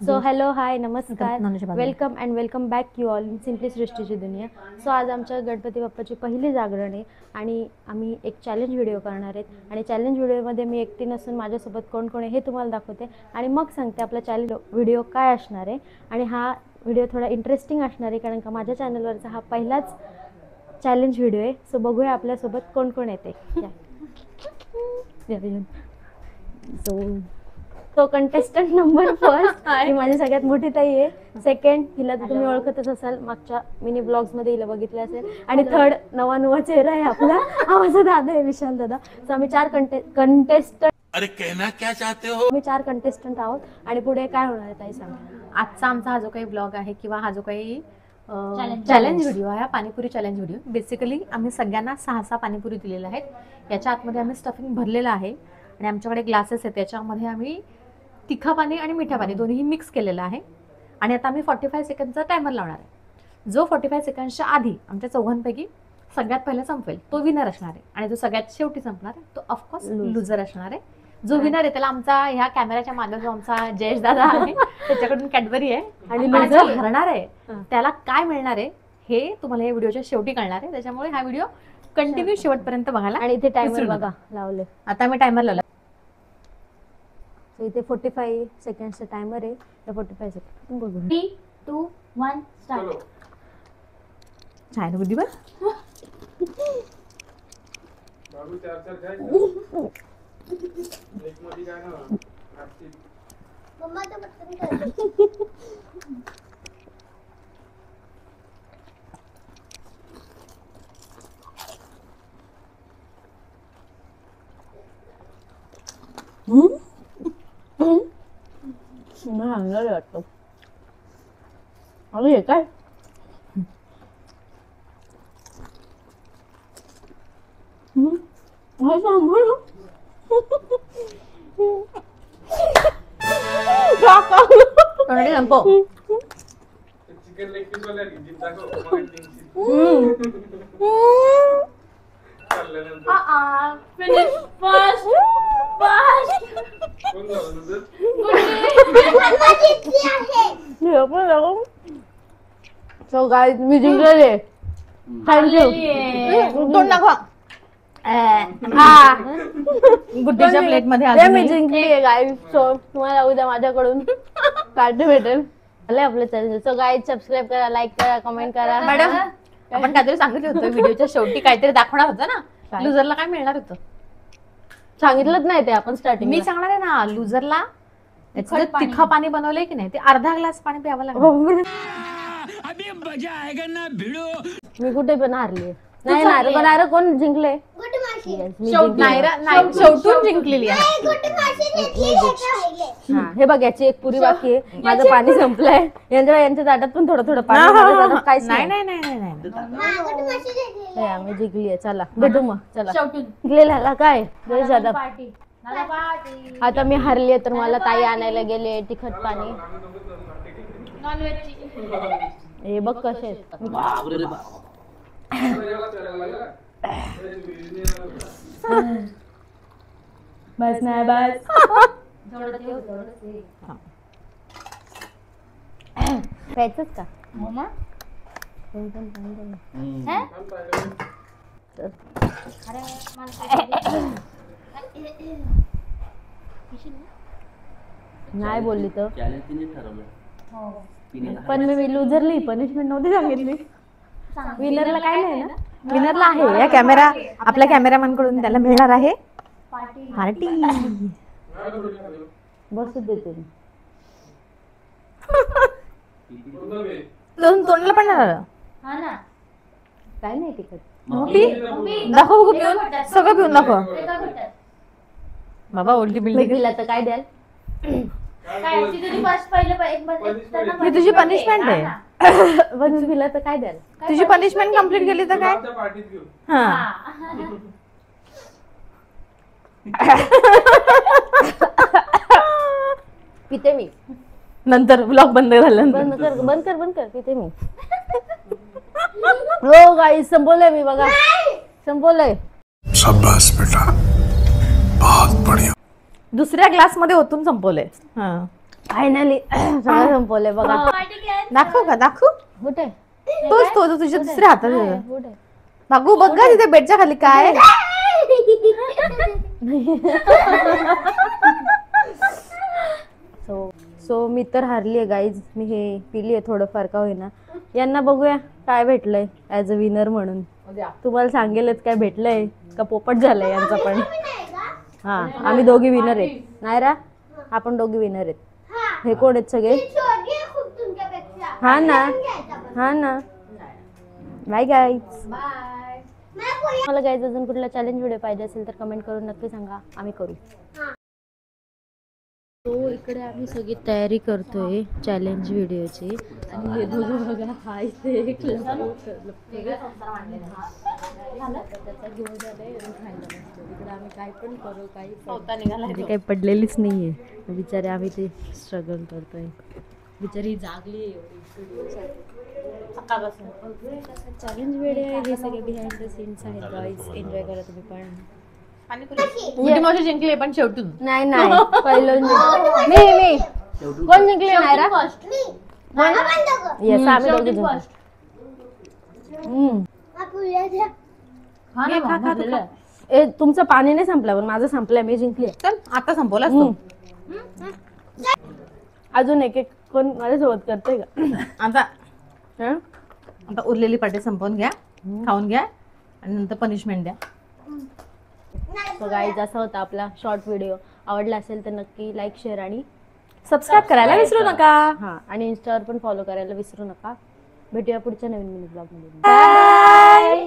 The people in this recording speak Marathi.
सो हॅलो हाय नमस्कार welcome and welcome back you all in simply सृष्टीची दुनिया. सो आज आमच्या गणपती बाप्पाची पहिली जागरण आहे आणि आम्ही एक चॅलेंज व्हिडिओ करणार आहेत आणि चॅलेंज व्हिडिओमध्ये मी एकटी नसून माझ्यासोबत कोण कोण आहे हे तुम्हाला दाखवते आणि मग सांगते आपला चॅलेंज व्हिडिओ काय असणार आहे. आणि हा व्हिडिओ थोडा इंटरेस्टिंग असणार आहे कारण का माझ्या चॅनलवरचा हा पहिलाच चॅलेंज व्हिडिओ आहे. सो बघूया आपल्यासोबत कोण कोण येते. तो कंटेस्टंट नंबर फर्स्ट ही माझी सगळ्यात मोठी ताई आहे. सेकंड हिला तर तुम्ही ओळखतच असाल, मागच्या मिनी ब्लॉग्समध्ये हिला बघितलं असेल. आणि थर्ड नवा चेहरा आहे आपला, हा माझा दादा आहे विशाल दादा. सो आम्ही चार कंटेस्टंट. अरे कहना क्या चाहते हो? आम्ही चार कंटेस्टंट आहोत आणि पुढे काय होणार आहे ताई सांगा. आजचा आमचा हा जो काही ब्लॉग आहे किंवा हा जो काही चॅलेंज व्हिडिओ आहे, पाणीपुरी चॅलेंज व्हिडिओ. बेसिकली आम्ही सगळ्यांना 6 पाणीपुरी दिलेल्या आहेत. याच्या आतमध्ये आम्ही स्टफिंग भरलेलं आहे आणि आमच्याकडे ग्लासेस आहेत, त्याच्यामध्ये आम्ही तिखा पाणी आणि मिठा पाणी दोन्ही मिक्स केलेलं आहे. आणि आता आम्ही 45 सेकंडचा टायमर लावणार आहे. जो 45 सेकंडच्या आधी आमच्या चौघांपैकी सगळ्यात पहिला संपेल तो विनर असणार आहे आणि जो सगळ्यात शेवटी संपणार आहे तो ऑफकोर्स लुझर असणार आहे. जो विनर आहे त्याला आमचा ह्या कॅमेऱ्याच्या मागे जो आमचा जयेश दादा आहे त्याच्याकडून कॅडबरी आहे आणि लुझर हरणार आहे त्याला काय मिळणार आहे हे तुम्हाला या व्हिडिओच्या शेवटी कळणार आहे. त्याच्यामुळे हा व्हिडिओ कंटिन्यू शेवटपर्यंत बघायला. आणि इथे टायमर बघा लावले. आता मी टायमर लावला. सो इथे 45 सेकंडचा टायमर आहे. 45 सेकंड बघू. 3, 2, 1 स्टार्ट. छान बुद्धी बघ. बाबू 4 काय एक मध्ये काय ना मम्मा तो पटकन कर. हंगार वाटतो. अरे हे काय चिकन लेग पीस वाला जित दाखव मग फिनिश फर्स्ट. कोण झालं सो गाइस मी जिंकले. थँक्यू. तोंड दाखवा. गुड्डीच्या प्लेट मध्ये मी जिंकली आहे गाईज. सो तुम्हाला उद्या माझ्याकडून कार्ड भेटेल. आपलं चॅनल. सो गाईज सबस्क्राईब करा, लाईक करा, कमेंट करा. मॅडम आपण काहीतरी सांगितलं होतं व्हिडिओच्या शेवटी काहीतरी दाखवणार होतं ना. लुझरला काय मिळणार होतं सांगितलंच नाही ते आपण स्टार्टिंग. मी सांगणार आहे ना. लुझरला तिखा पाणी बनवलंय की नाही ते अर्धा ग्लास पाणी प्यावं लागलं. मी कुठे पण हारली नाही. नायरा कोण जिंकले? शेवटून जिंकलेली आहे. हे बघ याची एक पुरी बाकी आहे. माझं पाणी संपलंय. यांच्या ताटात पण थोडं पाणी. काहीच नाही. आम्ही जिंकली आहे. चला भेटू मग. चला जिंकलेला काय दादा. आता मी हारली आहे तर मला ताई आणायला गेले तिखट पाणी. हे बघ कसे बस नाही बस. प्यायचंच का? नाही बोलली तर पण मी लुझरली पनिशमेंट नव्हती सांगितली. विनरला काय नाही ना. विनरला आहे या कॅमेरा आपल्या कॅमेरामॅन कडून त्याला मिळणार आहे पार्टी. बसू देते तोंडला पण काय नाही तिकट. दाखव पिऊन सगळं पिऊन दाखव. बाबा उलटी बिल्डिंग तर काय द्याल? ही तुझी पनिशमेंट आहे. बनवून दिलं तर काय द्याल? तुझी पनिशमेंट कंप्लीट केली तर काय? हा पिते मी. नंतर ब्लॉग बंद झाल्यानंतर बंद कर पिते मी. हो गाईस संपवलंय मी बघा. संपवलंय. शाबाश बेटा बहुत बढ़िया. दुसऱ्या ग्लास मध्ये ओतून संपवलंय. फायनली सगळं संपवलंय बघा. दाखव का दाखव. कुठे तोच तो तुझ्या दुसऱ्या हातात आहे. कुठे भागू बघ का तिथे बेडच्या खाली काय आहे. सो मी तर हारली आहे गाईज. मी हे पिली आहे थोडंफार का होईना. यांना बघूया काय भेटलंय ॲज अ विनर म्हणून. तुम्हाला सांगेलच काय भेटलंय का पोपट झालंय यांचा पण. हा आम्ही दोघी विनर आहेत. नाही रा आपण दोघी विनर आहेत. हे कोण आहेत सगळे. हा ना हा ना. Bye guys. मला गाईज अजून कुठला चॅलेंज व्हिडिओ पाहिजे असेल तर कमेंट करून नक्की सांगा. आम्ही करू. तो इकडे आम्ही सगळी तयारी करतोय चॅलेंज व्हिडिओची. आणि हे दोघं बघा हाय ते त्याचा घेऊन झालंय आणि खायला बसतो. इकडे आम्ही काय पण करू काही काही पडलेलीच नाहीये. बिचारे आम्ही ते स्ट्रगल करतोय. बिचारी जागली चॅलेंज व्हिडिओ आहे. हे सगळे बिहाइंड द सीन्स आहेत गाईज. एन्जॉय करा तुम्ही पण. मोठी जिंकली पण शेवटून. नाही नाही पहिलं मी कोण जिंकले नाही रा. येस आम्ही दोघे जिंकलो. ए तुमचं पाणी नाही संपलं पण माझं संपलंय. मी जिंकली. चल आता संपवलास तू. अजून एक एक कोण माझ्यासोबत करतोय का. आता आता उरलेली पाटी संपवून घ्या. खाऊन घ्या आणि नंतर पनिशमेंट द्या. सो गाईज असा होता आपला शॉर्ट व्हिडिओ. आवडला असेल तर नक्की लाईक शेअर आणि सबस्क्राईब करायला विसरू नका. हां आणि इंस्टावर पण फॉलो करायला विसरू नका. भेटूया पुढच्या नवीन मिनी ब्लॉगमध्ये. बाय.